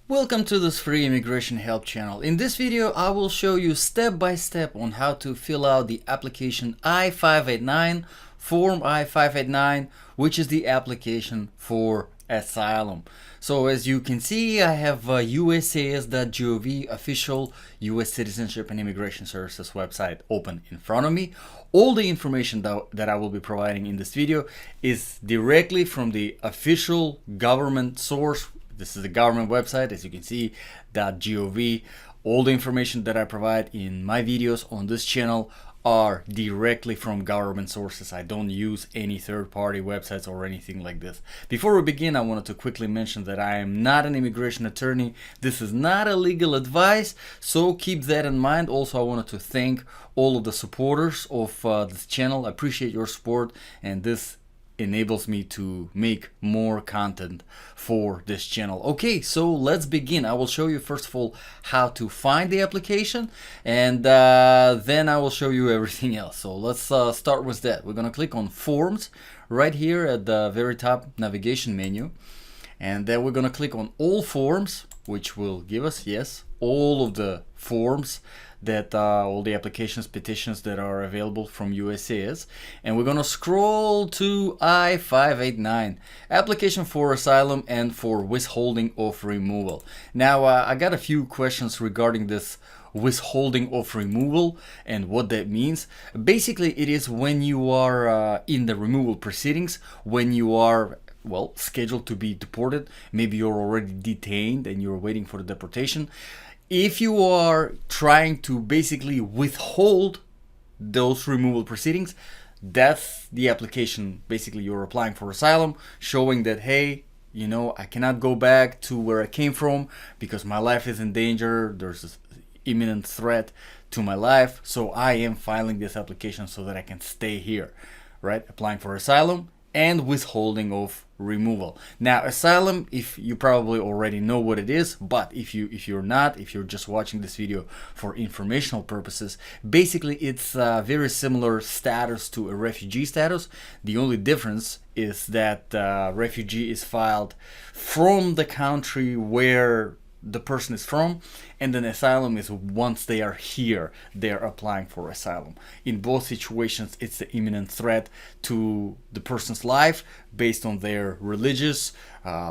Welcome to this free immigration help channel. In this video, I will show you step by step on how to fill out the application I-589, form I-589, which is the application for asylum. So as you can see, I have USCIS.gov official US Citizenship and Immigration Services website open in front of me. All the information that I will be providing in this video is directly from the official government source. This is the government website, as you can see, .gov. All the information that I provide in my videos on this channel are directly from government sources. I don't use any third-party websites or anything like this. Before we begin, I wanted to quickly mention that I am not an immigration attorney. This is not a legal advice, so keep that in mind. Also, I wanted to thank all of the supporters of this channel. I appreciate your support, and this enables me to make more content for this channel. Okay, so let's begin. I will show you first of all how to find the application, and then I will show you everything else. So let's start with that. We're gonna click on Forms right here at the very top navigation menu, and then we're gonna click on All Forms, which will give us, yes, all of the forms that all the applications, petitions that are available from USCIS, and we're gonna scroll to I-589, application for asylum and for withholding of removal. Now I got a few questions regarding this withholding of removal and what that means. Basically, it is when you are in the removal proceedings, when you are scheduled to be deported. Maybe you're already detained and you're waiting for the deportation. If you are trying to basically withhold those removal proceedings, that's the application. Basically, you're applying for asylum, showing that, hey, you know, I cannot go back to where I came from because my life is in danger. There's this imminent threat to my life, so I am filing this application so that I can stay here, right? Applying for asylum and withholding of removal. Now, asylum, if you probably already know what it is, but if you're not, if you're just watching this video for informational purposes, basically it's a very similar status to a refugee status. The only difference is that refugee is filed from the country where the person is from, and then asylum is once they are here, they're applying for asylum. In both situations, it's the imminent threat to the person's life based on their religious,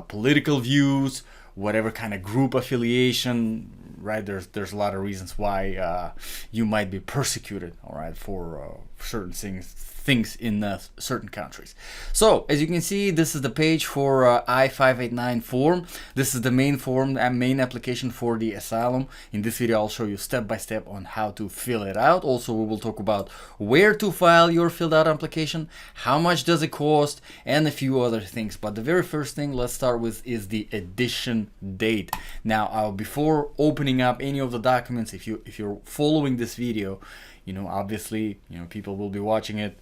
political views, whatever kind of group affiliation, right? There's a lot of reasons why you might be persecuted, all right, for certain things in certain countries. So as you can see, this is the page for I-589 form. This is the main form and main application for the asylum. In this video, I'll show you step by step on how to fill it out. Also, we will talk about where to file your filled out application, how much does it cost, and a few other things. But the very first thing let's start with is the edition date. Now, before opening up any of the documents, if you're following this video, you know, obviously, you know, people will be watching it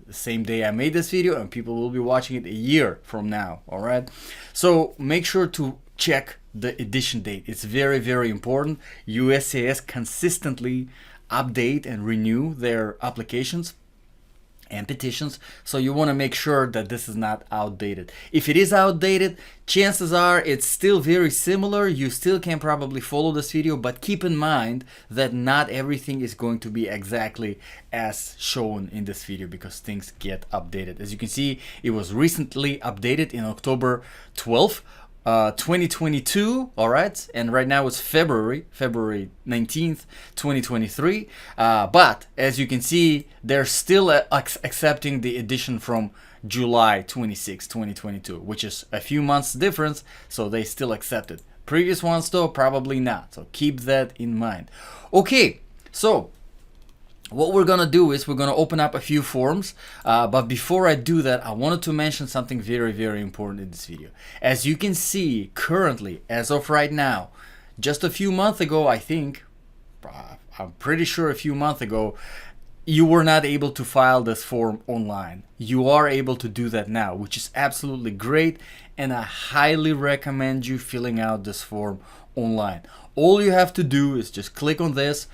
the same day I made this video, and people will be watching it a year from now. All right, so make sure to check the edition date. It's very, very important. USCIS consistently update and renew their applications and petitions, so you want to make sure that this is not outdated. If it is outdated, chances are it's still very similar. You still can probably follow this video, but keep in mind that not everything is going to be exactly as shown in this video because things get updated. As you can see, it was recently updated in October 12th 2022, all right, and right now it's February 19th 2023, but as you can see, they're still accepting the edition from July 26 2022, which is a few months difference, so they still accept it. Previous ones though, probably not, so keep that in mind. Okay, so what we're gonna do is we're gonna open up a few forms, but before I do that, I wanted to mention something very, very important in this video. As you can see, currently, as of right now, just a few months ago, I think, I'm pretty sure a few months ago, you were not able to file this form online. You are able to do that now, which is absolutely great, and I highly recommend you filling out this form online. All you have to do is just click on this,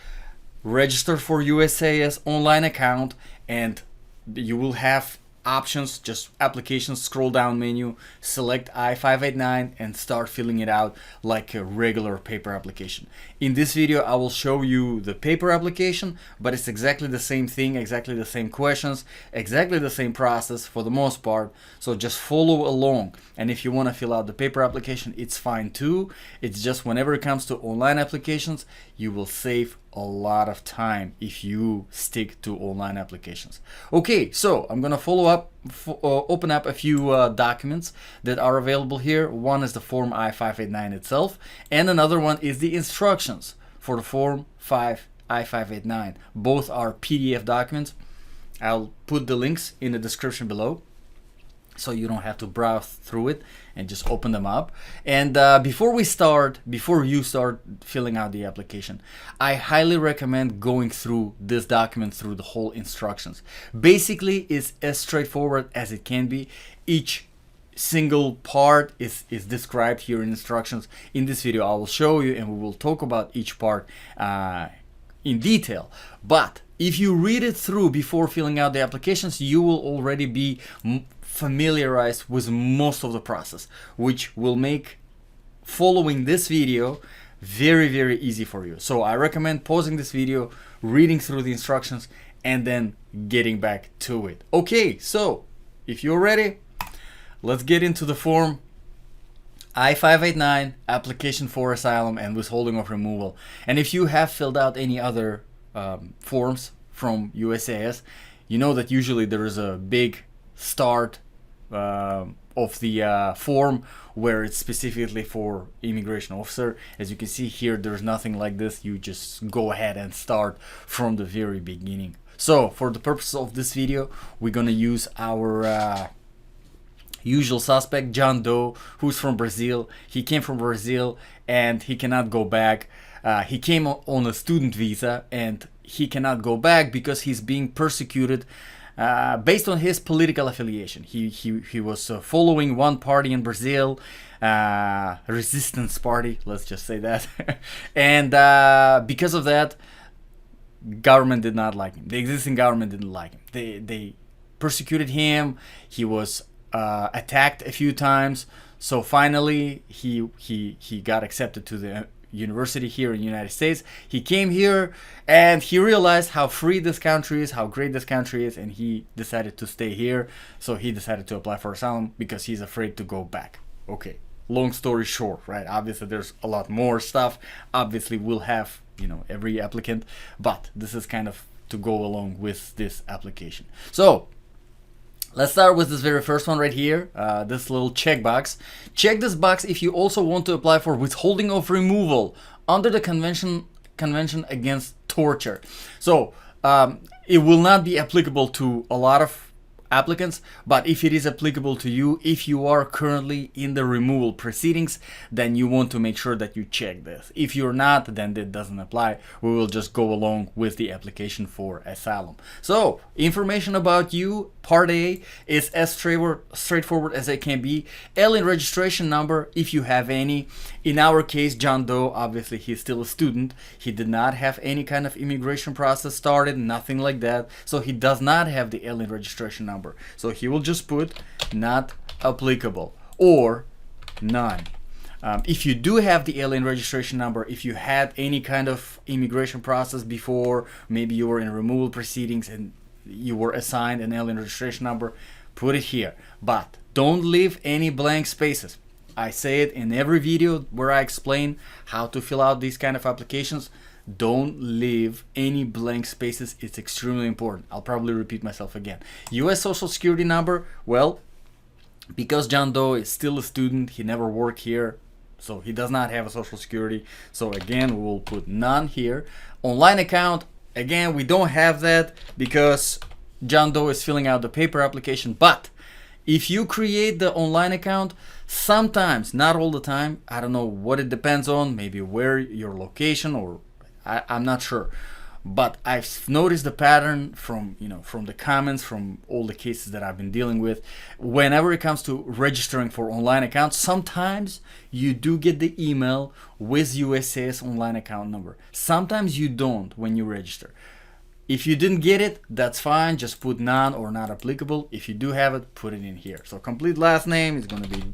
register for USCIS online account, and you will have options, just applications, scroll down menu, select I-589 and start filling it out like a regular paper application. In this video I will show you the paper application, but it's exactly the same thing, exactly the same questions, exactly the same process for the most part, so just follow along. And if you want to fill out the paper application, it's fine too. It's just whenever it comes to online applications, you will save a lot of time if you stick to online applications. Okay, so I'm gonna open up a few documents that are available here. One is the form I-589 itself, and another one is the instructions for the form I-589. Both are PDF documents. I'll put the links in the description below, so you don't have to browse through it and just open them up. And before you start filling out the application, I highly recommend going through this document through the whole instructions. Basically, it's as straightforward as it can be. Each single part is described here in instructions. In this video, I will show you and we will talk about each part in detail. But if you read it through before filling out the applications, you will already be familiarized with most of the process, which will make following this video very, very easy for you. So I recommend pausing this video, reading through the instructions, and then getting back to it. Okay, so if you're ready, let's get into the form I-589, application for asylum and withholding of removal. And if you have filled out any other forms from USCIS, you know that usually there is a big start of the form where it's specifically for immigration officer. As you can see here, there's nothing like this. You just go ahead and start from the very beginning. So for the purpose of this video, we're gonna use our usual suspect, John Doe, who's from Brazil. He came from Brazil and he cannot go back. He came on a student visa and he cannot go back because he's being persecuted based on his political affiliation. He was following one party in Brazil, resistance party, let's just say that. And because of that, government did not like him. The existing government didn't like him. They persecuted him. He was attacked a few times. So finally he got accepted to the university here in the United States. He came here and he realized how free this country is, how great this country is, and he decided to stay here. So he decided to apply for asylum because he's afraid to go back. Okay, long story short, right? Obviously there's a lot more stuff. Obviously we'll have, you know, every applicant, but this is kind of to go along with this application. So let's start with this very first one right here, this little checkbox. Check this box if you also want to apply for withholding of removal under the Convention Against Torture. So it will not be applicable to a lot of applicants, but if it is applicable to you, if you are currently in the removal proceedings, then you want to make sure that you check this. If you're not, then it doesn't apply. We will just go along with the application for asylum. So information about you, part A, is as straightforward as it can be. Alien registration number, if you have any. In our case, John Doe, obviously he's still a student. He did not have any kind of immigration process started, nothing like that. So he does not have the alien registration number. So he will just put not applicable or none. If you do have the alien registration number, if you had any kind of immigration process before, maybe you were in removal proceedings and you were assigned an alien registration number, put it here. But don't leave any blank spaces. I say it in every video where I explain how to fill out these kind of applications. Don't leave any blank spaces. It's extremely important. I'll probably repeat myself again. US Social Security number, well, because John Doe is still a student, he never worked here, so he does not have a Social Security. So again, we will put none here. Online account, again, we don't have that because John Doe is filling out the paper application. But if you create the online account, sometimes, not all the time, I don't know what it depends on, maybe where your location, or I'm not sure, but I've noticed the pattern from the comments, from all the cases that I've been dealing with. Whenever it comes to registering for online accounts, sometimes you do get the email with USCIS online account number. Sometimes you don't when you register. If you didn't get it, that's fine. Just put none or not applicable. If you do have it, put it in here. So complete last name is going to be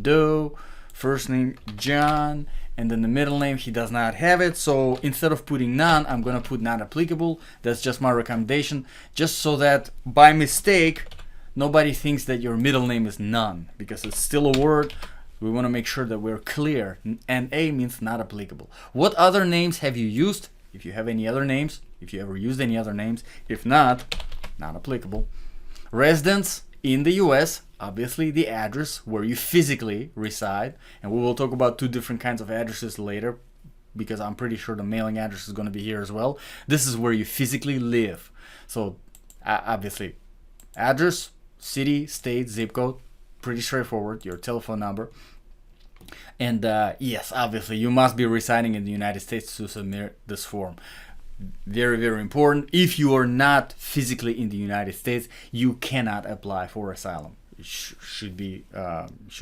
Doe, first name John, and then the middle name, he does not have it. So instead of putting none, I'm going to put not applicable. That's just my recommendation, just so that by mistake, nobody thinks that your middle name is none, because it's still a word. We want to make sure that we're clear. And A means not applicable. What other names have you used? If you have any other names, if you ever used any other names. If not, not applicable. Residence in the US, obviously the address where you physically reside. And we will talk about two different kinds of addresses later, because I'm pretty sure the mailing address is going to be here as well. This is where you physically live. So obviously address, city, state, zip code, pretty straightforward, your telephone number. And yes, obviously you must be residing in the United States to submit this form. Very, very important. If you are not physically in the United States, you cannot apply for asylum. It should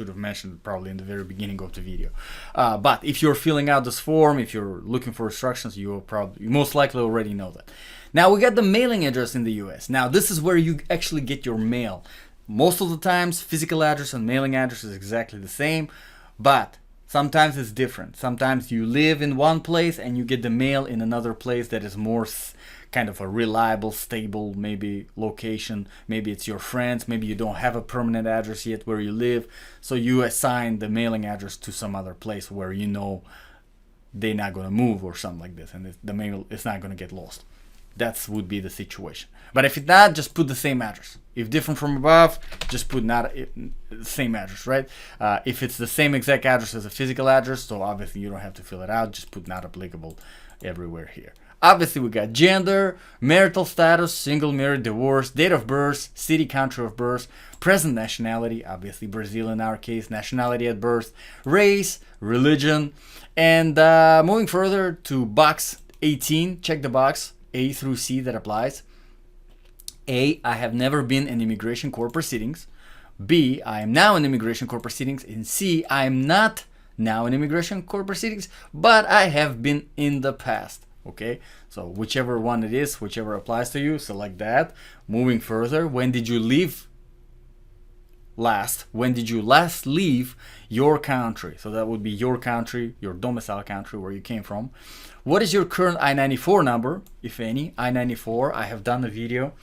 have mentioned probably in the very beginning of the video. But if you're filling out this form, if you're looking for instructions, you most likely already know that. Now we got the mailing address in the US. Now this is where you actually get your mail. Most of the times, physical address and mailing address is exactly the same, but sometimes it's different. Sometimes you live in one place and you get the mail in another place that is more kind of a reliable, stable, maybe location. Maybe it's your friends. Maybe you don't have a permanent address yet where you live. So you assign the mailing address to some other place where you know they're not going to move or something like this, and the mail is not going to get lost. That would be the situation. But if it's not, just put the same address. If different from above, just put not same address, right? If it's the same exact address as a physical address, so obviously you don't have to fill it out. Just put not applicable everywhere here. Obviously we got gender, marital status, single, married, divorced, date of birth, city, country of birth, present nationality, obviously Brazil in our case, nationality at birth, race, religion, and moving further to box 18, check the box A through C that applies. A, I have never been in immigration court proceedings. B, I am now in immigration court proceedings. And C, I am not now in immigration court proceedings, but I have been in the past. Okay, so whichever one it is, whichever applies to you, select that. Moving further, when did you leave last? When did you last leave your country? So that would be your country, your domicile country where you came from. What is your current I-94 number, if any? I-94, I have done a video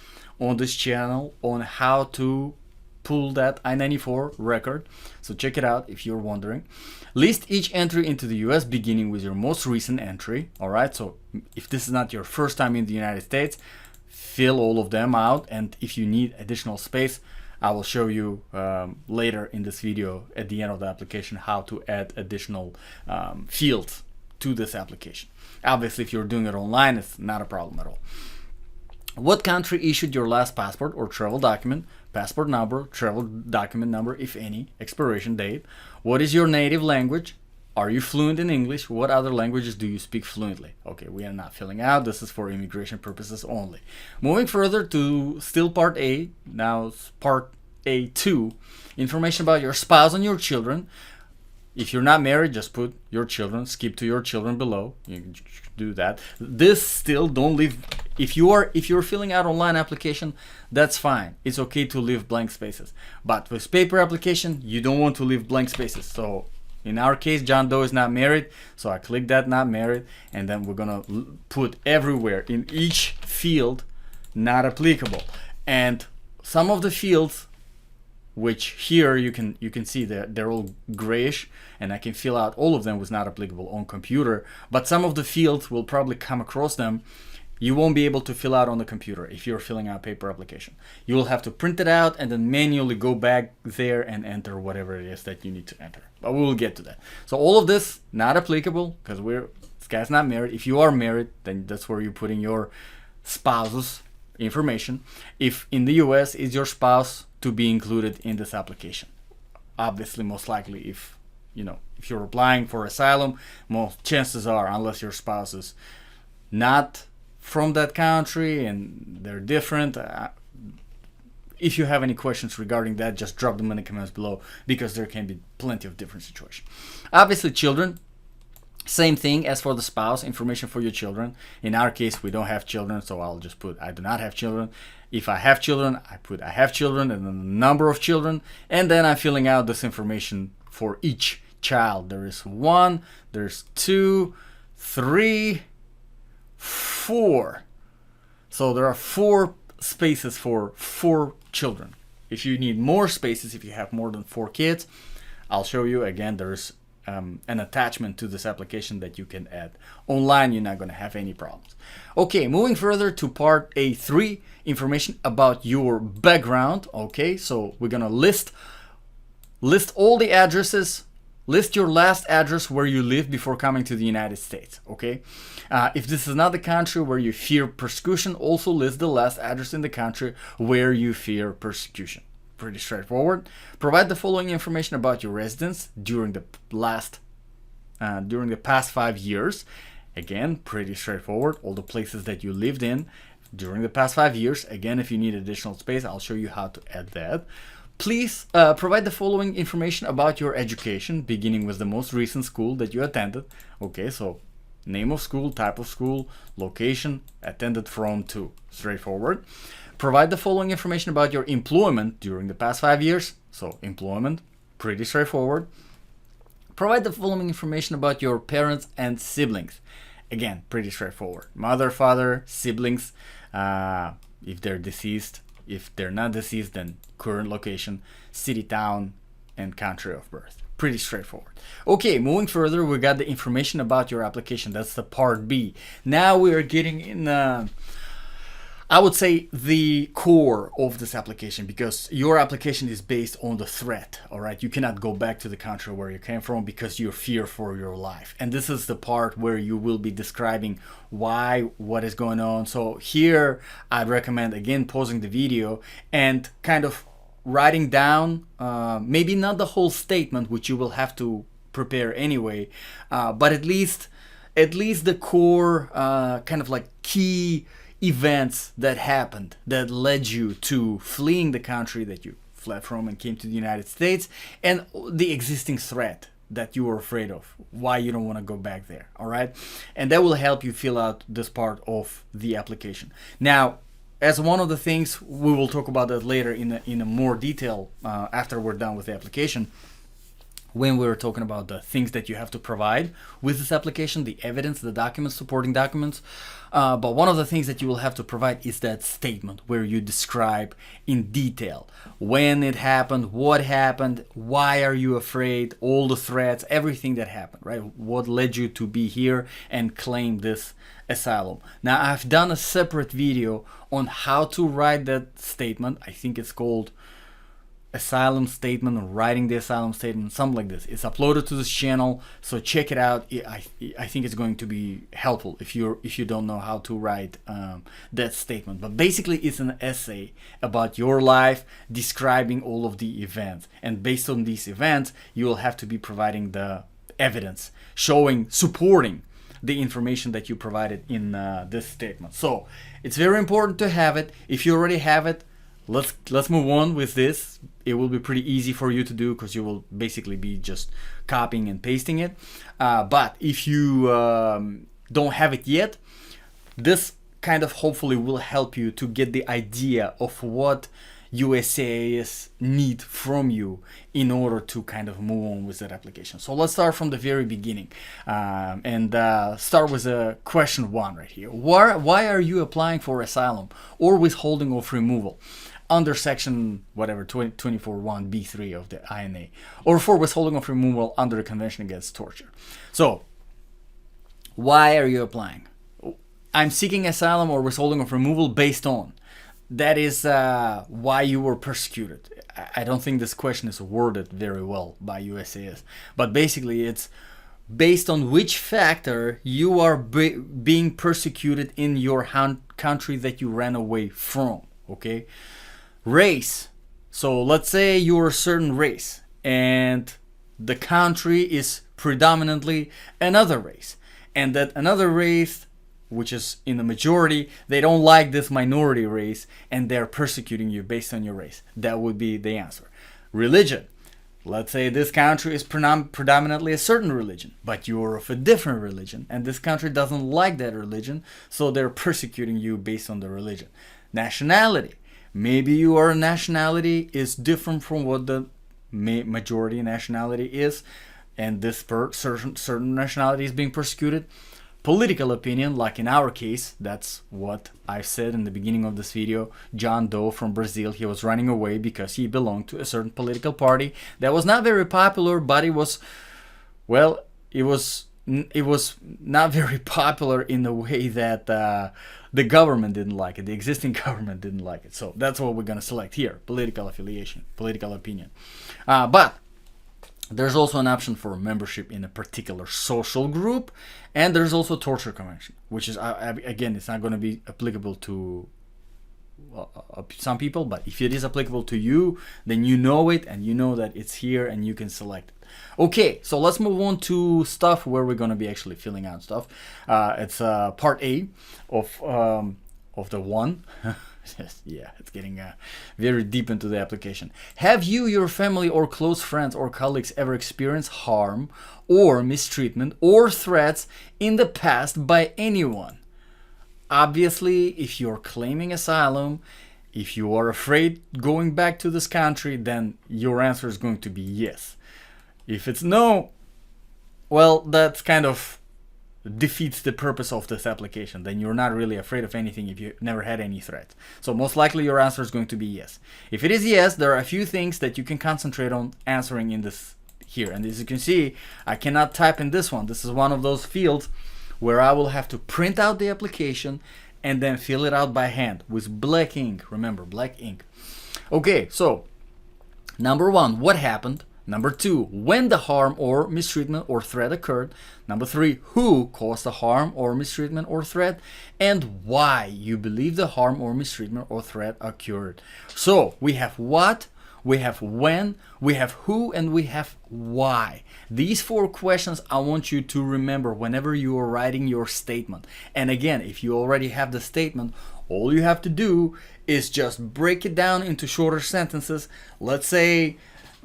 on this channel on how to pull that I-94 record, so check it out if you're wondering. List each entry into the US beginning with your most recent entry. All right, so if this is not your first time in the United States, fill all of them out, and if you need additional space, I will show you later in this video at the end of the application how to add additional fields to this application. Obviously, if you're doing it online, it's not a problem at all. What country issued your last passport or travel document? Passport number, travel document number, if any, expiration date. What is your native language? Are you fluent in English? What other languages do you speak fluently? Okay, we are not filling out. This is for immigration purposes only. Moving further to still part A, now part A2, information about your spouse and your children. If you're not married, just put your children, skip to your children below. You can do that. This still don't leave. If you're filling out online application, that's fine. It's okay to leave blank spaces. But with paper application, you don't want to leave blank spaces. So in our case, John Doe is not married, so I click that not married, and then we're gonna put everywhere in each field not applicable. And some of the fields, which here you can see that they're all grayish, and I can fill out all of them with not applicable on computer, but some of the fields will probably come across them. You won't be able to fill out on the computer if you're filling out paper application. You will have to print it out and then manually go back there and enter whatever it is that you need to enter. But we will get to that. So all of this not applicable because this guy's not married. If you are married, then that's where you're putting your spouse's information. If in the US, is your spouse to be included in this application? Obviously, most likely, if you're applying for asylum, most chances are, unless your spouse is not from that country and they're different. If you have any questions regarding that, just drop them in the comments below, because there can be plenty of different situations. Obviously, children, Same thing as for the spouse, information for your children. In our case, we don't have children, so I'll just put I do not have children. If I have children, I put I have children and then the number of children, and then I'm filling out this information for each child. There is 1, there's 2, 3, 4. So there are 4 spaces for 4 children. If you need more spaces, if you have more than 4 kids, I'll show you again. There's an attachment to this application that you can add. Online, you're not going to have any problems. Okay, moving further to part A3, information about your background. Okay, so we're going to list all the addresses, list your last address where you lived before coming to the United States. Okay, if this is not the country where you fear persecution, also list the last address in the country where you fear persecution. Pretty straightforward. Provide the following information about your residence during the past 5 years. Again, pretty straightforward. All the places that you lived in during the past 5 years. Again, if you need additional space, I'll show you how to add that. Please provide the following information about your education, beginning with the most recent school that you attended. Okay, so name of school, type of school, location, attended from, to. Straightforward. Provide the following information about your employment during the past 5 years. So employment, pretty straightforward. Provide the following information about your parents and siblings. Again, pretty straightforward. Mother, father, siblings, if they're deceased. If they're not deceased, then current location, city, town, and country of birth. Pretty straightforward. Okay, moving further, we got the information about your application. That's the part B. Now we are getting in I would say the core of this application, because your application is based on the threat. All right, you cannot go back to the country where you came from because you fear for your life. And this is the part where you will be describing why, what is going on. So here I'd recommend again pausing the video and kind of writing down maybe not the whole statement, which you will have to prepare anyway, but at least the core kind of like key events that happened that led you to fleeing the country that you fled from and came to the United States, and the existing threat that you were afraid of, why you don't want to go back there. All right, and that will help you fill out this part of the application. Now, as one of the things, we will talk about that later in a more detail after we're done with the application, when we were talking about the things that you have to provide with this application, the evidence, the documents, supporting documents. But one of the things that you will have to provide is that statement where you describe in detail when it happened, what happened, why are you afraid, all the threats, everything that happened, right? What led you to be here and claim this asylum. Now, I've done a separate video on how to write that statement. I think it's called asylum statement, or writing the asylum statement, something like this. It's uploaded to this channel, so check it out. I think it's going to be helpful if you don't know how to write that statement. But basically, it's an essay about your life, describing all of the events, and based on these events, you will have to be providing the evidence, supporting the information that you provided in this statement. So it's very important to have it. If you already have it, let's move on with this. It will be pretty easy for you to do because you will basically be just copying and pasting it. But if you don't have it yet, this kind of hopefully will help you to get the idea of what USCIS need from you in order to kind of move on with that application. So let's start from the very beginning and start with question 1 right here. Why are you applying for asylum or withholding of removal under section whatever 24(1)(b)(3) of the INA, or for withholding of removal under the Convention Against Torture? So why are you applying? I'm seeking asylum or withholding of removal based on. That is why you were persecuted. I don't think this question is worded very well by USCIS, but basically it's based on which factor you are being persecuted in your country that you ran away from. Okay, race. So let's say you're a certain race and the country is predominantly another race, and that another race, which is in the majority, they don't like this minority race and they're persecuting you based on your race. That would be the answer. Religion. Let's say this country is predominantly a certain religion, but you're of a different religion, and this country doesn't like that religion, so they're persecuting you based on the religion. Nationality. Maybe your nationality is different from what the majority nationality is, and this certain nationality is being persecuted. Political opinion, like in our case, that's what I said in the beginning of this video. John Doe from Brazil, he was running away because he belonged to a certain political party that was not very popular, but it was, well, it was not very popular in the way that the government didn't like it, the existing government didn't like it. So that's what we're going to select here: political affiliation, political opinion. But there's also an option for membership in a particular social group, and there's also torture convention, which is, again, it's not going to be applicable to some people, but if it is applicable to you, then you know it, and you know that it's here, and you can select it. Okay, so let's move on to stuff where we're going to be actually filling out stuff. It's part A of the one. Yeah, it's getting very deep into the application. Have you, your family, or close friends or colleagues ever experienced harm or mistreatment or threats in the past by anyone? Obviously, if you're claiming asylum, if you are afraid going back to this country, then your answer is going to be yes. If it's no, well, that's kind of defeats the purpose of this application. Then you're not really afraid of anything if you never had any threats. So most likely your answer is going to be yes. If it is yes, there are a few things that you can concentrate on answering in this here. And as you can see, I cannot type in this one. This is one of those fields where I will have to print out the application and then fill it out by hand with black ink. Remember, black ink. Okay, so number 1, what happened? Number 2, when the harm or mistreatment or threat occurred. Number 3, who caused the harm or mistreatment or threat, and why you believe the harm or mistreatment or threat occurred. So we have what, we have when, we have who, and we have why. These 4 questions I want you to remember whenever you are writing your statement. And again, if you already have the statement, all you have to do is just break it down into shorter sentences. Let's say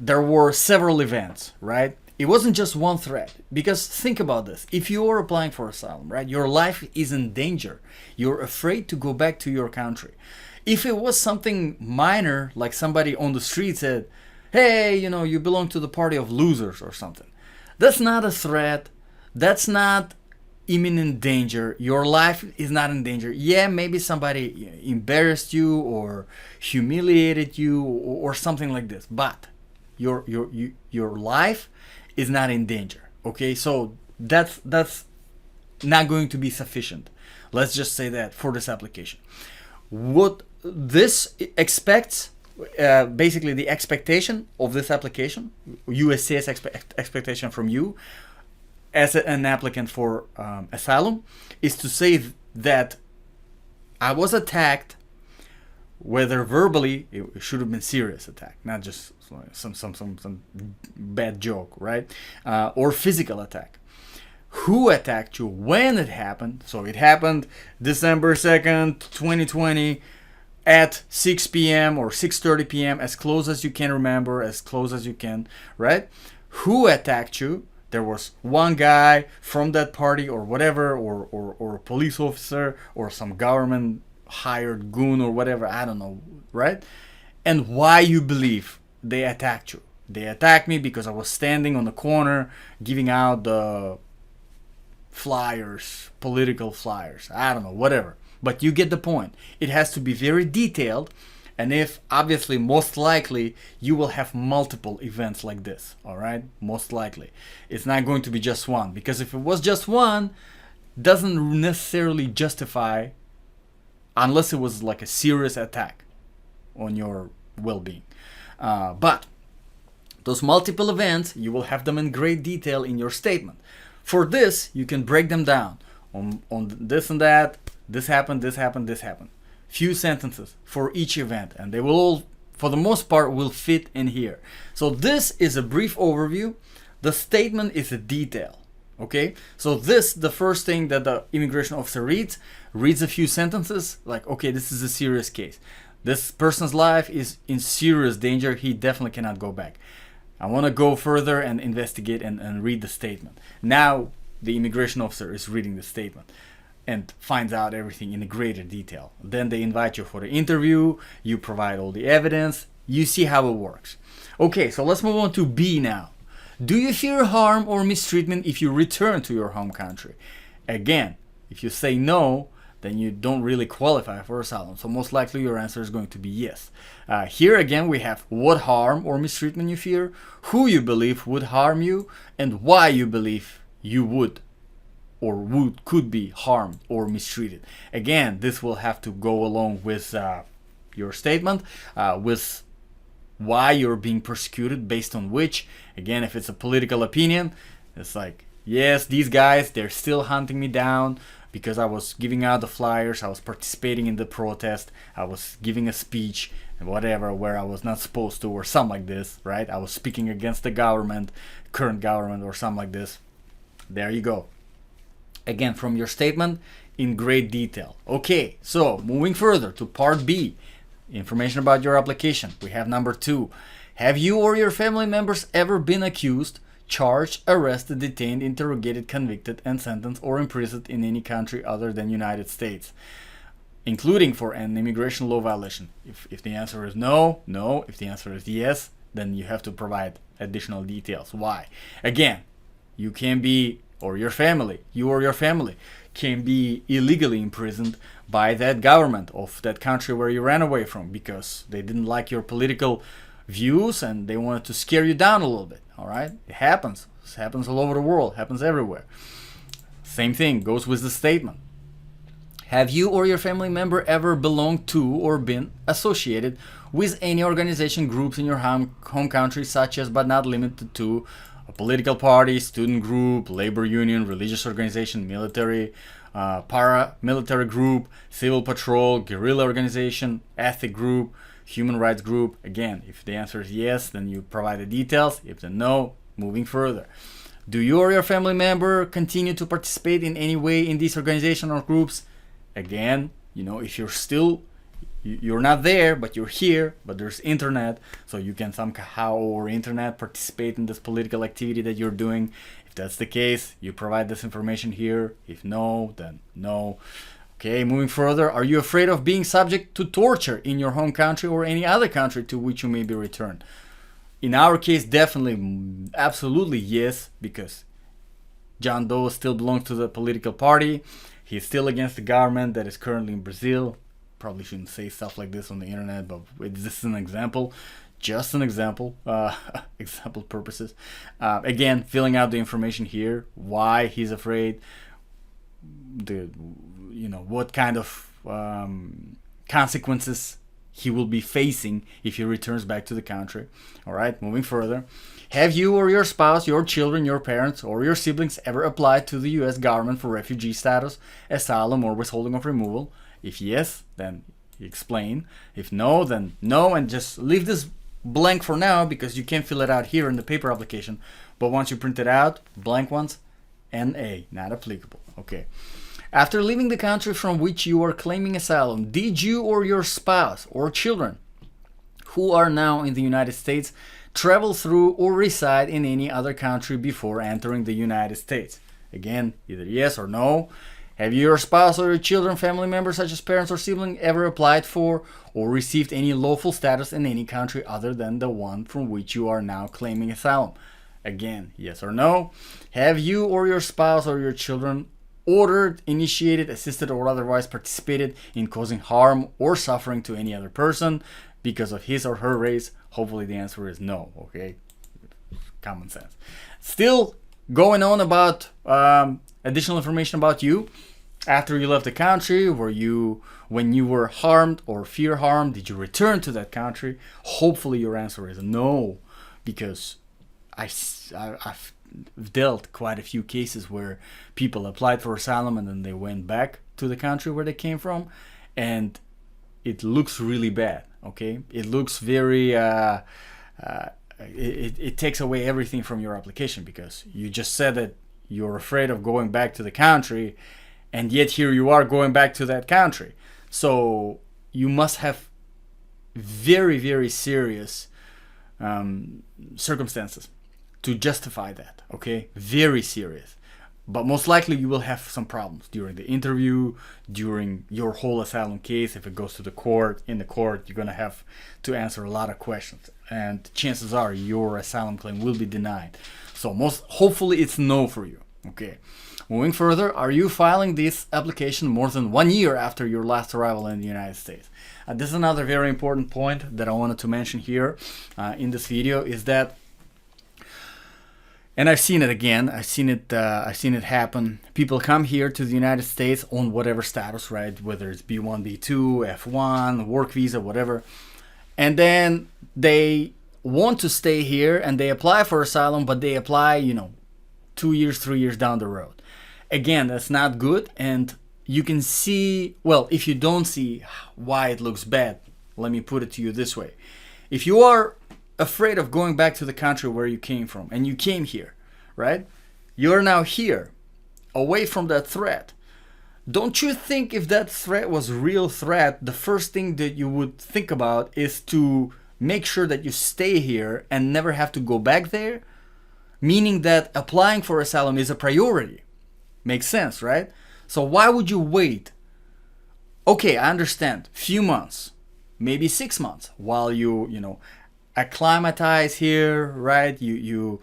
there were several events, right? It wasn't just one threat. Because think about this. If you are applying for asylum, right, your life is in danger. You're afraid to go back to your country. If it was something minor, like somebody on the street said, hey, you belong to the party of losers or something, that's not a threat. That's not imminent danger. Your life is not in danger. Yeah, maybe somebody embarrassed you or humiliated you or something like this, but your life is not in danger. Okay, so that's not going to be sufficient. Let's just say that for this application. What this expects, basically the expectation of this application, USCIS expectation from you as an applicant for asylum, is to say that I was attacked, whether verbally, it should have been serious attack, not just some bad joke, right? Or physical attack. Who attacked you, when it happened. So it happened December 2nd, 2020 at 6 p.m. or 6:30 p.m. as close as you can remember, as close as you can, right? Who attacked you? There was one guy from that party or whatever, or a police officer or some government hired goon or whatever, I don't know, right? And why you believe they attacked you. They attacked me because I was standing on the corner giving out the flyers, political flyers, I don't know, whatever. But you get the point. It has to be very detailed, and if obviously most likely you will have multiple events like this, all right? Most likely. It's not going to be just one, because if it was just one, doesn't necessarily justify, unless it was like a serious attack on your well-being. But those multiple events, you will have them in great detail in your statement. For this, you can break them down on this and that. This happened, this happened, this happened. Few sentences for each event, and they will all, for the most part, will fit in here. So this is a brief overview. The statement is a detail. Okay, so this, the first thing that the immigration officer reads a few sentences, like, okay, this is a serious case. This person's life is in serious danger. He definitely cannot go back. I want to go further and investigate and read the statement. Now the immigration officer is reading the statement and finds out everything in greater detail. Then they invite you for the interview, you provide all the evidence, you see how it works. Okay, so let's move on to B now. Do you fear harm or mistreatment if you return to your home country? Again, if you say no, then you don't really qualify for asylum. So most likely your answer is going to be yes. Here again we have what harm or mistreatment you fear, who you believe would harm you, and why you believe you would or could be harmed or mistreated. Again, this will have to go along with your statement, with why you're being persecuted, based on which. Again, if it's a political opinion, it's like, yes, these guys, they're still hunting me down because I was giving out the flyers, I was participating in the protest, I was giving a speech and whatever where I was not supposed to, or something like this, right? I was speaking against the government, current government, or something like this. There you go. Again, from your statement in great detail. Okay, so moving further to part B, information about your application. We have number 2. Have you or your family members ever been accused, charged, arrested, detained, interrogated, convicted, and sentenced or imprisoned in any country other than United States, including for an immigration law violation? If the answer is no, no. If the answer is yes, then you have to provide additional details. Why? Again, you can be, or your family, you or your family can be illegally imprisoned by that government of that country where you ran away from because they didn't like your political views and they wanted to scare you down a little bit. All right, it happens. It happens all over the world. Happens everywhere. Same thing goes with the statement. Have you or your family member ever belonged to or been associated with any organization, groups in your home country, such as but not limited to a political party, student group, labor union, religious organization, military, paramilitary group, civil patrol, guerrilla organization, ethnic group, human rights group? Again, if the answer is yes, then you provide the details. If the no, moving further. Do you or your family member continue to participate in any way in these organizations or groups? Again, if you're not there, but you're here, but there's internet, so you can somehow over internet participate in this political activity that you're doing. If that's the case, you provide this information here. If no, then no. Okay, moving further. Are you afraid of being subject to torture in your home country or any other country to which you may be returned? In our case, definitely, absolutely yes, because John Doe still belongs to the political party. He's still against the government that is currently in Brazil. Probably shouldn't say stuff like this on the internet, but this is an example. Just an example, example purposes. Again, filling out the information here, why he's afraid, what kind of consequences he will be facing if he returns back to the country. All right, moving further. Have you or your spouse, your children, your parents, or your siblings ever applied to the U.S. government for refugee status, asylum, or withholding of removal? If yes, then explain. If no, then no, and just leave this blank for now because you can't fill it out here in the paper application. But once you print it out, blank ones, NA, not applicable. Okay. After leaving the country from which you are claiming asylum, did you or your spouse or children who are now in the United States travel through or reside in any other country before entering the United States? Again, either yes or no. Have you, your spouse, or your children, family members, such as parents or siblings, ever applied for or received any lawful status in any country other than the one from which you are now claiming asylum? Again, yes or no. Have you or your spouse or your children ordered, initiated, assisted, or otherwise participated in causing harm or suffering to any other person because of his or her race? Hopefully the answer is no, okay? Common sense. Still going on about additional information about you. After you left the country, when you were harmed or fear harm, did you return to that country? Hopefully your answer is no, because I've dealt quite a few cases where people applied for asylum and then they went back to the country where they came from, and it looks really bad. Okay, it looks very it takes away everything from your application because you just said that you're afraid of going back to the country, and yet here you are going back to that country. So you must have very, very serious circumstances to justify that. Okay, very serious. But most likely you will have some problems during the interview, during your whole asylum case. If it goes to the court, in the court, you're going to have to answer a lot of questions. And chances are your asylum claim will be denied. So hopefully it's no for you. Okay. Moving further, are you filing this application more than 1 year after your last arrival in the United States? This is another very important point that I wanted to mention here in this video, is that, and I've seen it again. I've seen it happen. People come here to the United States on whatever status, right? Whether it's B1, B2, F1, work visa, whatever. And then they want to stay here and they apply for asylum, but they apply, 2 years, 3 years down the road. Again, that's not good. And you can see, well, if you don't see why it looks bad, let me put it to you this way. If you are afraid of going back to the country where you came from, and you came here, right? You're now here, away from that threat. Don't you think if that threat was a real threat, the first thing that you would think about is to make sure that you stay here and never have to go back there? Meaning that applying for asylum is a priority. Makes sense, right? So why would you wait? Okay, I understand. Few months, maybe 6 months, while you acclimatize here, right? You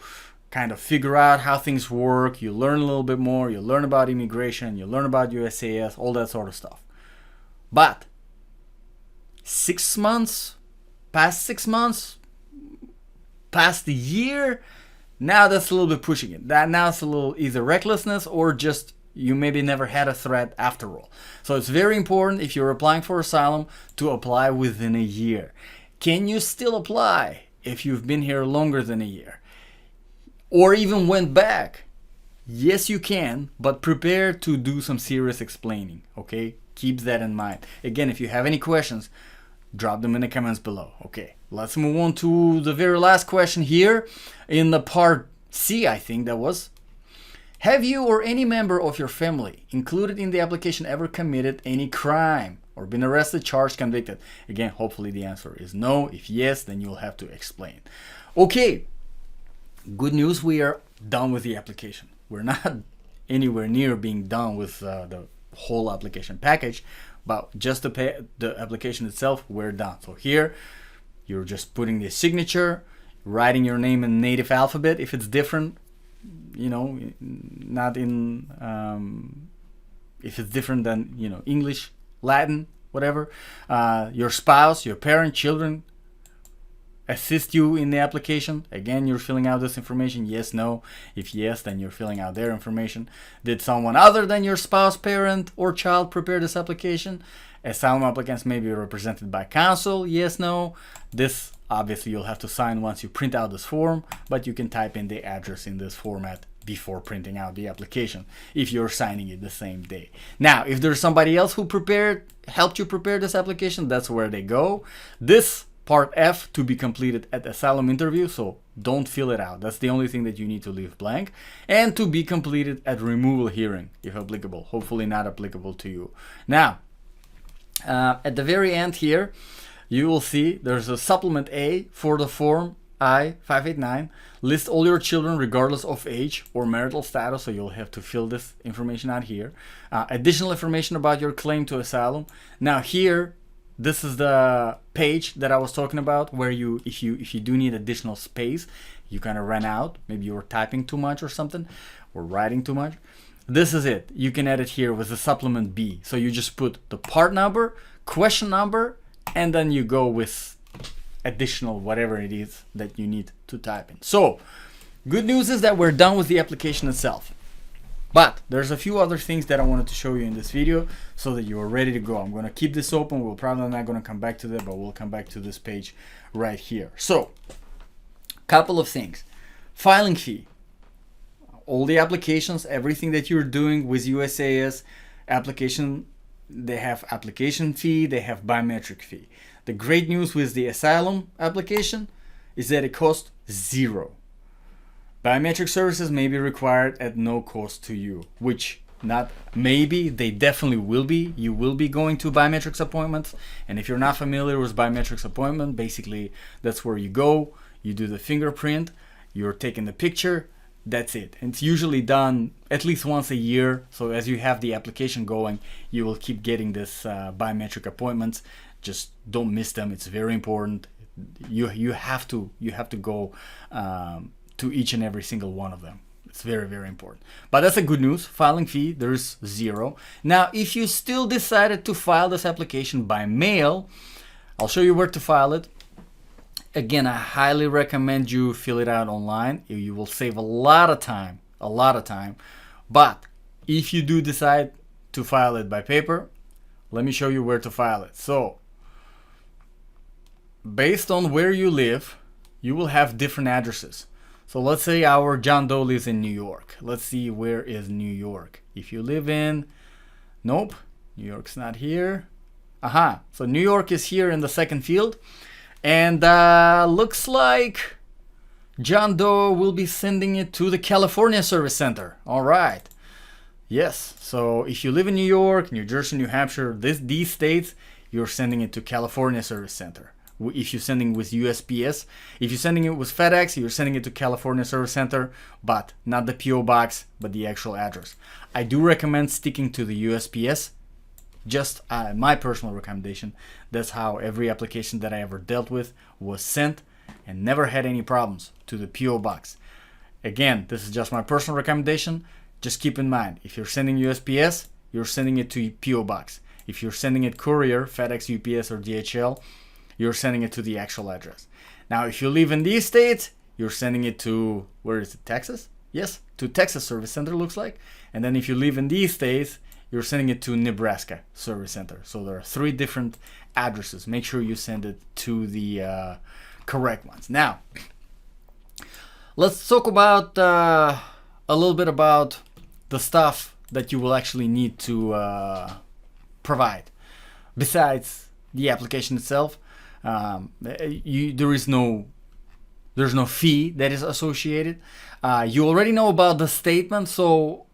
kind of figure out how things work, you learn a little bit more, you learn about immigration, you learn about USCIS, all that sort of stuff. But 6 months, past 6 months, past the year, now that's a little bit pushing it. Now it's a little either recklessness or just you maybe never had a threat after all. So it's very important, if you're applying for asylum, to apply within a year. Can you still apply if you've been here longer than a year? Or even went back? Yes, you can, but prepare to do some serious explaining, okay? Keep that in mind. Again, if you have any questions, drop them in the comments below. Okay, let's move on to the very last question here in the part C, I think that was. Have you or any member of your family included in the application ever committed any crime or been arrested, charged, convicted? Again, hopefully the answer is no. If yes, then you'll have to explain. Okay, good news, we are done with the application. We're not anywhere near being done with the whole application package, but just the application itself, we're done. So here, you're just putting the signature, writing your name in native alphabet. If it's different, not in, if it's different than, English, Latin, whatever. Your spouse, your parent, children assist you in the application. Again, you're filling out this information, yes, no. If yes, then you're filling out their information. Did someone other than your spouse, parent, or child prepare this application? Asylum applicants may be represented by counsel, yes, no. This obviously you'll have to sign once you print out this form, but you can type in the address in this format before printing out the application if you're signing it the same day. Now, if there's somebody else who helped you prepare this application, that's where they go. This part F to be completed at asylum interview, so don't fill it out. That's the only thing that you need to leave blank. And to be completed at removal hearing, if applicable. Hopefully not applicable to you. Now, at the very end here, you will see there's a supplement A for the form I-589. List all your children regardless of age or marital status, so you'll have to fill this information out here. Additional information about your claim to asylum. Now here, this is the page that I was talking about, where if you do need additional space, you kind of ran out. Maybe you were typing too much or something, or writing too much. This is it. You can edit here with the supplement B. So you just put the part number, question number, and then you go with additional whatever it is that you need to type in. So good news is that we're done with the application itself. But there's a few other things that I wanted to show you in this video so that you are ready to go. I'm going to keep this open. We're probably not going to come back to that, but we'll come back to this page right here. So, couple of things. Filing fee. All the applications, everything that you're doing with USCIS application, they have application fee, they have biometric fee. The great news with the asylum application is that it costs zero. Biometric services may be required at no cost to you, which not maybe, they definitely will be. You will be going to biometrics appointments, and if you're not familiar with biometrics appointment, basically that's where you go, you do the fingerprint, you're taking the picture, that's it. And it's usually done at least once a year. So as you have the application going, you will keep getting this biometric appointments. Just don't miss them. It's very important. You have to go to each and every single one of them. It's very, very important. But that's a good news. Filing fee, there's 0. Now, if you still decided to file this application by mail, I'll show you where to file it. Again, I highly recommend you fill it out online. You will save a lot of time, But if you do decide to file it by paper, let me show you where to file it. So, based on where you live, you will have different addresses. So let's say our John Doe lives in New York. Let's see, where is New York? If you live in, nope, New York's not here. Aha, so New York is here in the second field. And looks like John Doe will be sending it to the California Service Center. All right. Yes, so if you live in New York, New Jersey, New Hampshire, these states, you're sending it to California Service Center. If you're sending with USPS, if you're sending it with FedEx, you're sending it to California Service Center, but not the PO box, but the actual address. I do recommend sticking to the USPS. Just my personal recommendation. That's how every application that I ever dealt with was sent, and never had any problems to the PO box. Again, this is just my personal recommendation. Just keep in mind, if you're sending USPS, you're sending it to PO box. If you're sending it courier, FedEx, UPS, or DHL, you're sending it to the actual address. Now, if you live in these states, you're sending it to, where is it, Texas? Yes, to Texas Service Center, looks like. And then if you live in these states, you're sending it to Nebraska Service Center. So there are 3 different addresses. Make sure you send it to the correct ones. Now, let's talk about a little bit about the stuff that you will actually need to provide. Besides the application itself, there's no fee that is associated. You already know about the statement, so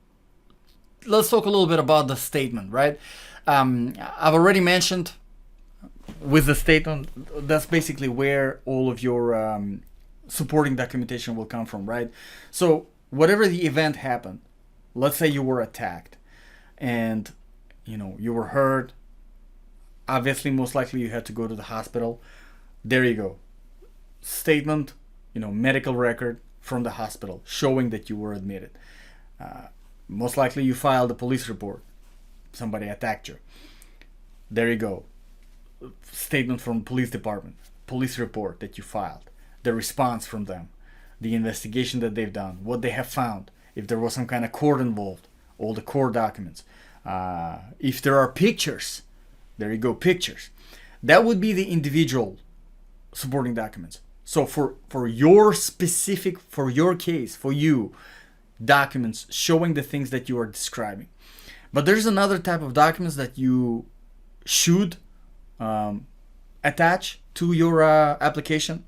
let's talk a little bit about the statement, right? I've already mentioned with the statement, that's basically where all of your supporting documentation will come from, right? So whatever the event happened, let's say you were attacked and you were hurt. Obviously, most likely you had to go to the hospital. There you go. Statement, medical record from the hospital showing that you were admitted. Most likely you filed a police report. Somebody attacked you. There you go. Statement from police department. Police report that you filed. The response from them. The investigation that they've done. What they have found. If there was some kind of court involved. All the court documents. If there are pictures. There you go, pictures. That would be the individual supporting documents. So for your specific, for your case, for you, documents showing the things that you are describing. But there's another type of documents that you should attach to your application.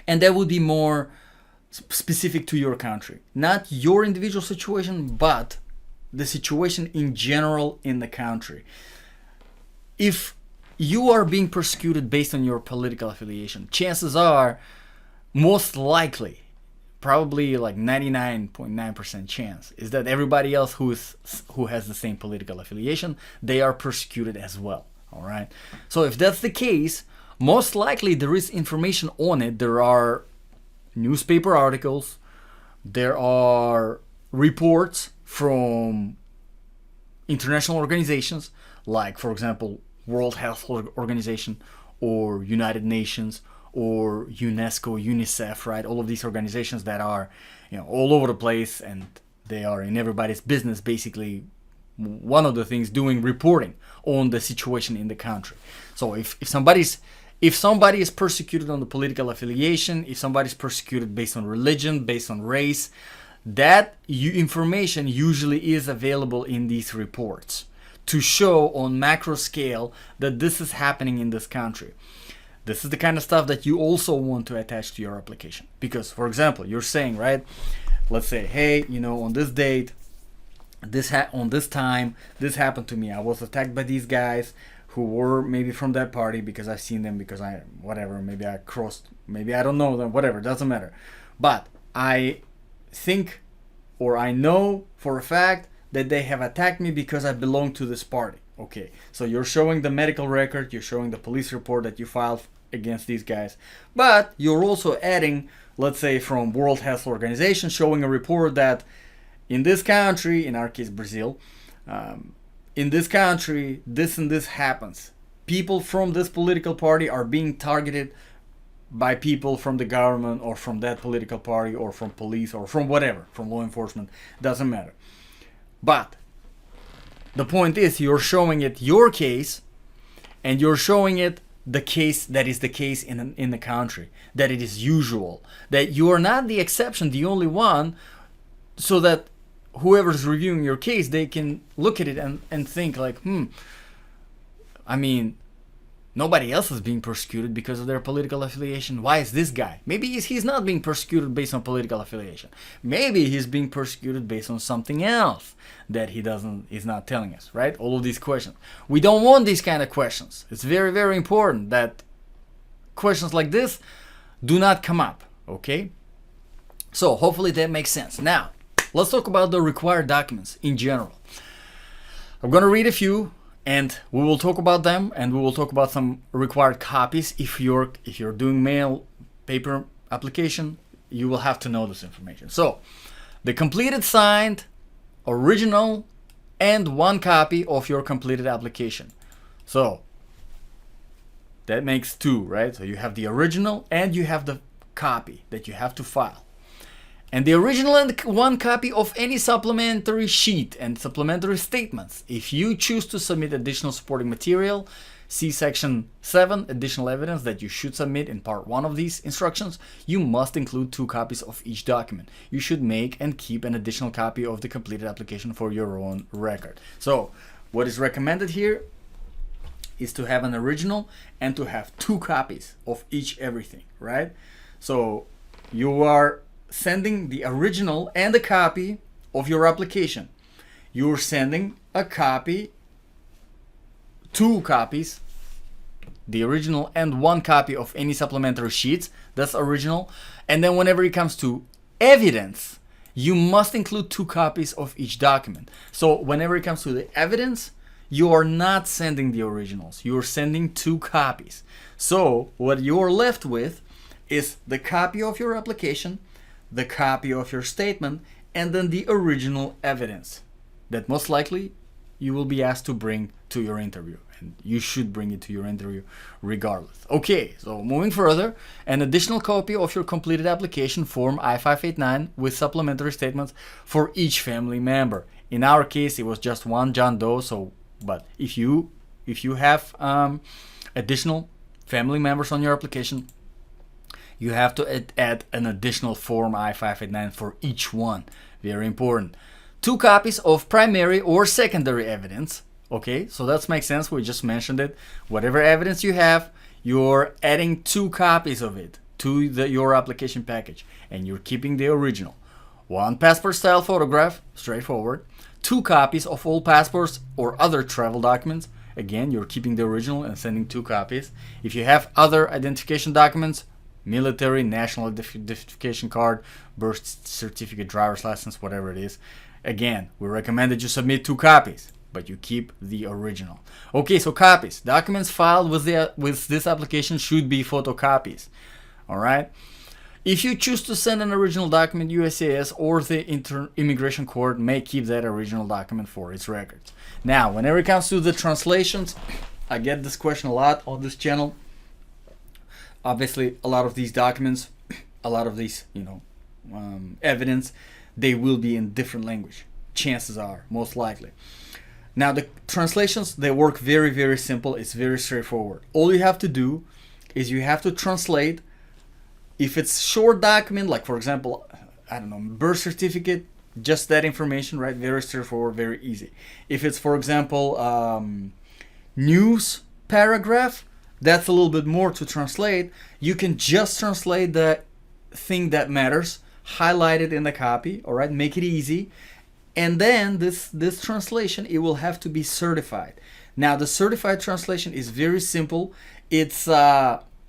And that would be more specific to your country. Not your individual situation, but the situation in general in the country. If you are being persecuted based on your political affiliation, chances are, most likely, probably like 99.9% chance, is that everybody else who has the same political affiliation, they are persecuted as well. All right. So if that's the case, most likely there is information on it. There are newspaper articles, there are reports from international organizations, like, for example, World Health Organization or United Nations or UNESCO, UNICEF, right? All of these organizations that are, all over the place, and they are in everybody's business, basically. One of the things doing reporting on the situation in the country. So if somebody is persecuted on the political affiliation, if somebody is persecuted based on religion, based on race, that information usually is available in these reports to show on macro scale that this is happening in this country. This is the kind of stuff that you also want to attach to your application. Because, for example, you're saying, right, let's say, hey, on this date, on this time, this happened to me. I was attacked by these guys who were maybe from that party, because I've seen them, because maybe I crossed, maybe I don't know them, whatever, doesn't matter. But I think, or I know for a fact, that they have attacked me because I belong to this party. Okay, so you're showing the medical record, you're showing the police report that you filed against these guys, but you're also adding, let's say, from World Health Organization, showing a report that in this country, in our case Brazil, in this country, this and this happens. People from this political party are being targeted by people from the government, or from that political party, or from police, or from whatever, from law enforcement, doesn't matter. But the point is, you're showing it your case, and you're showing it the case that is the case in the country, that it is usual, that you are not the exception, the only one, so that whoever's reviewing your case, they can look at it and think like, I mean, nobody else is being persecuted because of their political affiliation. Why is this guy? Maybe he's not being persecuted based on political affiliation. Maybe he's being persecuted based on something else that he's not telling us, right? All of these questions. We don't want these kind of questions. It's very, very important that questions like this do not come up, okay? So hopefully that makes sense. Now, let's talk about the required documents in general. I'm going to read a few, and we will talk about them, and we will talk about some required copies. If you're doing mail paper application, you will have to know this information. So, the completed signed original and one copy of your completed application. So, that makes two, right? So you have the original and you have the copy that you have to file. And the original and one copy of any supplementary sheet and supplementary statements. If you choose to submit additional supporting material, see section 7, additional evidence that you should submit in part 1 of these instructions, you must include 2 copies of each document. You should make and keep an additional copy of the completed application for your own record. So, what is recommended here is to have an original and to have 2 copies of everything, right? So, you are sending the original and a copy of your application. You're sending a copy, 2 copies, the original and 1 copy of any supplementary sheets, that's original. And then whenever it comes to evidence, you must include 2 copies of each document. So whenever it comes to the evidence, you are not sending the originals, you're sending 2 copies. So what you're left with is the copy of your application, the copy of your statement, and then the original evidence that most likely you will be asked to bring to your interview, and you should bring it to your interview regardless. Okay, so moving further, an additional copy of your completed application form I-589 with supplementary statements for each family member. In our case, it was just one John Doe. So, but if you have additional family members on your application, you have to add an additional form I-589 for each one. Very important. 2 copies of primary or secondary evidence. Okay, so that makes sense. We just mentioned it. Whatever evidence you have, you're adding 2 copies of it to your application package, and you're keeping the original. 1 passport style photograph, straightforward. 2 copies of all passports or other travel documents. Again, you're keeping the original and sending 2 copies. If you have other identification documents, military, national identification card, birth certificate, driver's license, whatever it is, again, we recommend that you submit 2 copies, but you keep the original. Okay, so copies. Documents filed with this application should be photocopies. All right. If you choose to send an original document, USCIS or the immigration court may keep that original document for its records. Now, whenever it comes to the translations, I get this question a lot on this channel. Obviously, a lot of these documents, a lot of these, evidence, they will be in different language. Chances are, most likely. Now, the translations, they work very, very simple. It's very straightforward. All you have to do is you have to translate. If it's short document, like for example, I don't know, birth certificate, just that information, right? Very straightforward, very easy. If it's, for example, news paragraph, that's a little bit more to translate. You can just translate the thing that matters, highlight it in the copy, all right? Make it easy. and then this translation, it will have to be certified. Now the certified translation is very simple. It's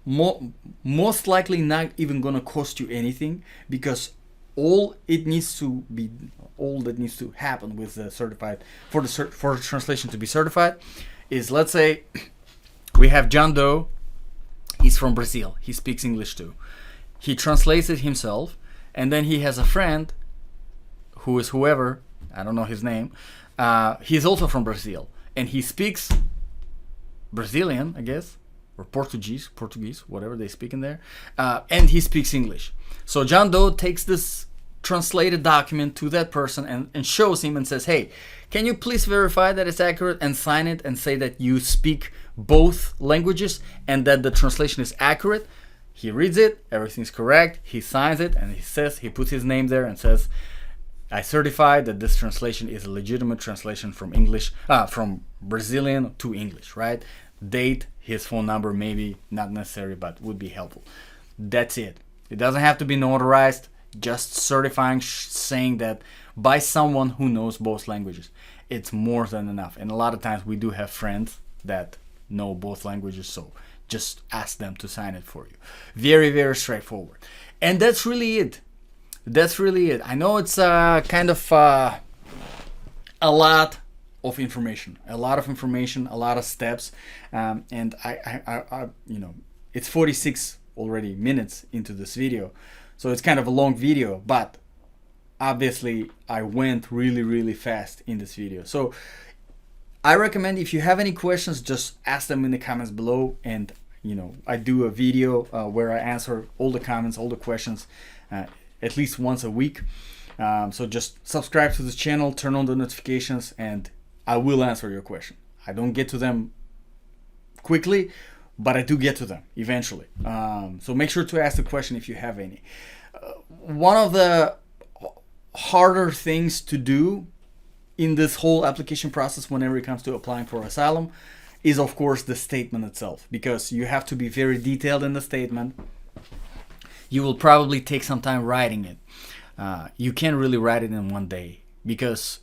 most likely not even gonna cost you anything, because all that needs to happen with the certified, for the translation to be certified, is, let's say we have John Doe. He's from Brazil. He speaks English too. He translates it himself, and then he has a friend who is whoever, I don't know his name. He's also from Brazil, and he speaks Brazilian, I guess, or Portuguese, whatever they speak in there, and he speaks English. So John Doe takes this translated document to that person and shows him and says, hey, can you please verify that it's accurate, and sign it and say that you speak both languages and that the translation is accurate. He reads it, everything's correct, he signs it, and he puts his name there and says, I certify that this translation is a legitimate translation from English, from Brazilian to English, right? Date, his phone number, maybe not necessary, but would be helpful. That's it. It doesn't have to be notarized, just certifying, saying that by someone who knows both languages. It's more than enough. And a lot of times we do have friends that know both languages, so just ask them to sign it for you. Very, very straightforward. And that's really it. That's really it. I know it's kind of a lot of information, a lot of steps, and I it's 46 already minutes into this video, so it's kind of a long video, but obviously I went really, really fast in this video. So I recommend, if you have any questions, just ask them in the comments below, and I do a video where I answer all the comments, all the questions, at least once a week. So just subscribe to this channel, turn on the notifications, and I will answer your question. I don't get to them quickly, but I do get to them eventually. So make sure to ask the question if you have any. One of the harder things to do in this whole application process, whenever it comes to applying for asylum, is of course the statement itself, because you have to be very detailed in the statement. You will probably take some time writing it. You can't really write it in one day, because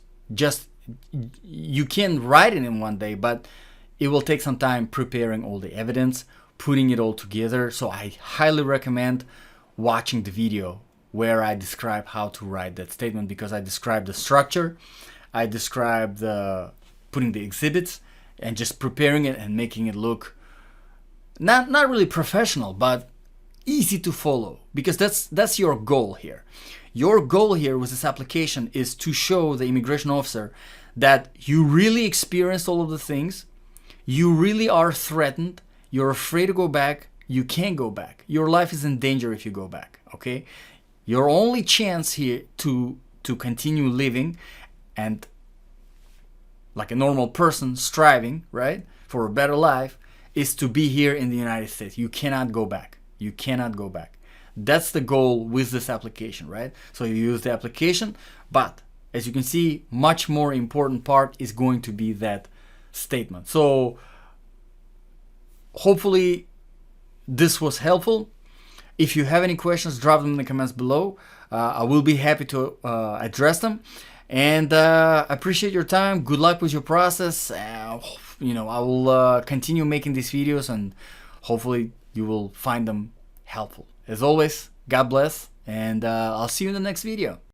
you can write it in one day, but it will take some time preparing all the evidence, putting it all together. So I highly recommend watching the video where I describe how to write that statement, because I describe the structure, I describe the putting the exhibits, and just preparing it and making it look not really professional, but easy to follow, because that's your goal here. Your goal here with this application is to show the immigration officer that you really experienced all of the things, you really are threatened, you're afraid to go back, you can't go back, your life is in danger if you go back, okay? Your only chance here to continue living and like a normal person striving, right, for a better life, is to be here in the United States. You cannot go back. You cannot go back. That's the goal with this application, right? So you use the application, but as you can see, much more important part is going to be that statement. So hopefully this was helpful. If you have any questions, drop them in the comments below. I will be happy to address them. And I appreciate your time. Good luck with your process. I will continue making these videos, and hopefully you will find them helpful. As always, God bless, and I'll see you in the next video.